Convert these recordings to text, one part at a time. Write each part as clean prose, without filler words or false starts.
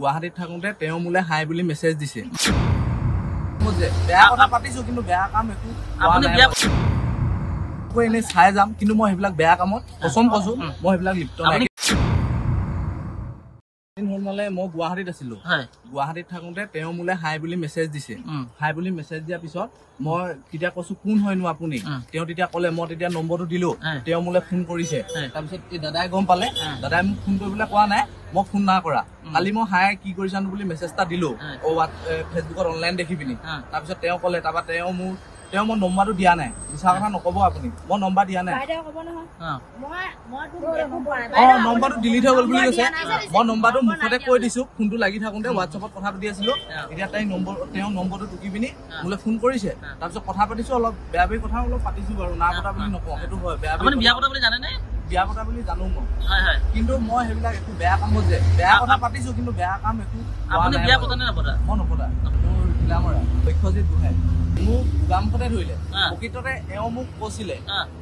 গুৱাহাটীত থাকোঁতে তেওঁ মোলে হাই বুলি মেছেজ দিছে। বেয়া কথা পাতিছো কিন্তু বেয়া কাম একো এনেই চাই যাম, কিন্তু মই সেইবিলাক বেয়া কামত কচম কৈছো মই সেইবিলাক লিপ্ত নাই। মানে মই গুৱাহাটীত আছিলো, গুৱাহাটীত থাকোঁতে তেওঁ মোলে হাই বুলি মেছেজ দিছে। হাই বুলি মেছেজ দিয়াৰ পিছত মই তেতিয়া কৈছো কোন হয়নো আপুনি? তেওঁ তেতিয়া ক'লে, মই তেতিয়া নম্বৰটো দিলো, তেওঁ মোলে ফোন কৰিছে। তাৰপিছত এই দাদাই গম পালে, দাদাই মোক ফোন কৰিবলৈ কোৱা নাই, মই ফোন নাই কৰা। কালি মই হাই কি কৰিছানো বুলি মেছেজ এটা দিলো ফেচবুকত অনলাইন দেখি পিনি। তাৰপিছত তেওঁ ক'লে, তাৰপৰা তেওঁ মই নম্বৰটো দিয়া নাই, মিছা কথা নকব আপুনি, মই নম্বৰ দিয়া নাই। নম্বৰটো ডিলিট হৈ গ'ল বুলি কৈছে। মই নম্বৰটো মুখতে কৈ দিছো, ফোনটো লাগি থাকোঁতে হোৱাটছএপত কথা পাতি আছিলো। এতিয়া তেওঁ নম্বৰটো টুকি পিনি মোলে ফোন কৰিছে। তাৰপিছত কথা পাতিছো, অলপ বেয়া বেয়া কথা অলপ পাতিছো বাৰু, না পতা বুলি নকওঁ, সেইটো হয়। বিয়া পতা বুলি জানেনে? বিয়া পতা বুলি জানো মই, কিন্তু মই সেইবিলাক একো বেয়া কামত যে বেয়া কথা পাতিছো, কিন্তু বেয়া কাম একো মই নপতা। মোৰ বিলামৰা লক্ষ্যজিত গোহাঁই মোক গামখতে ধৰিলে। প্ৰকৃততে এওঁ মোক কৈছিলে,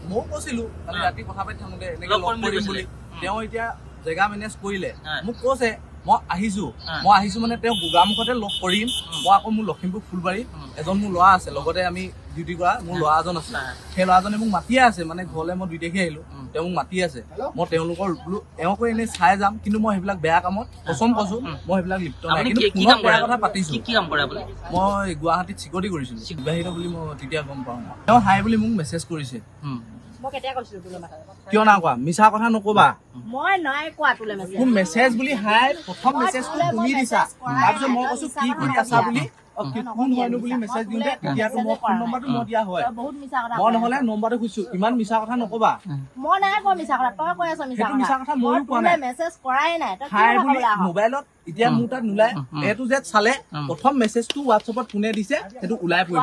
ময়ো কৈছিলো কালি ৰাতি কথা পাতি থাকোঁতে এনেকে লগ কৰিম বুলি। তেওঁ এতিয়া জেগা মেনেজ কৰিলে, মোক কৈছে মই আহিছো মানে তেওঁ গোগামুখতে লগ কৰিম। মই আকৌ মোৰ লখিমপুৰ ফুলবাৰী এজন মোৰ ল'ৰা আছে, লগতে আমি ডিউটি কৰা মোৰ ল'ৰা এজন আছে। সেই ল'ৰাজনে মোক মাতিয়ে আছে, মানে ঘৰলৈ মই 2 তাৰিখে আহিলো, তেওঁ মোক মাতি আছে। মই তেওঁলোকৰ এওঁকো এনেই চাই যাম, কিন্তু মই সেইবিলাক বেয়া কামত কচম কৈছো মই সেইবিলাক লিপ্ত নাই। কিন্তু বেয়া কথা পাতিছো। মই গুৱাহাটীত চিকিউৰিটি কৰিছিলো, বিবাহিত বুলি মই তেতিয়া গম পাওঁ। তেওঁ হাই বুলি মোক মেছেজ কৰিছে। কিয় নাই কোৱা? মিছা কথা নকবা। কোন মেছেজ বুলি হাই প্ৰথম মেছেজটো তুমি দিছা, তাৰপিছত মই কৈছো কি কৰি আছা বুলি, কোন হয়নো বুলি মেছেজ দিওঁতে তেতিয়াতো মই ফোন নম্বৰটো মই দিয়া হয়। মই নহলে নম্বৰটো খুজিছো, ইমান মিছা কথা নকবা। মই নাই কোৱা মিছা কথা, তই কৈ আছ মিছা কথা। ময়ো কোৱা নাই, মেছেজ কৰাই নাই। হাই বুলি মোবাইলত এতিয়া মোৰ তাত নোলাই। এইটো যে চালে প্ৰথম মেছেজটো হোৱাটছএপত কোনে দিছে সেইটো ওলাই পৰিব।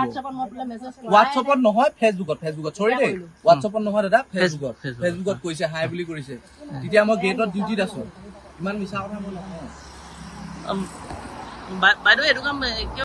হোৱাটছএপত নহয়, ফেচবুকত চৰি দেই, হোৱাটছএপত নহয় দাদা, ফেচবুকত কৈছে, হাই বুলি কৰিছে। তেতিয়া মই গেটত ডিউটিত আছো। ইমান মিছা কথা মই নকওঁ। বাইদেউ এইটো কাম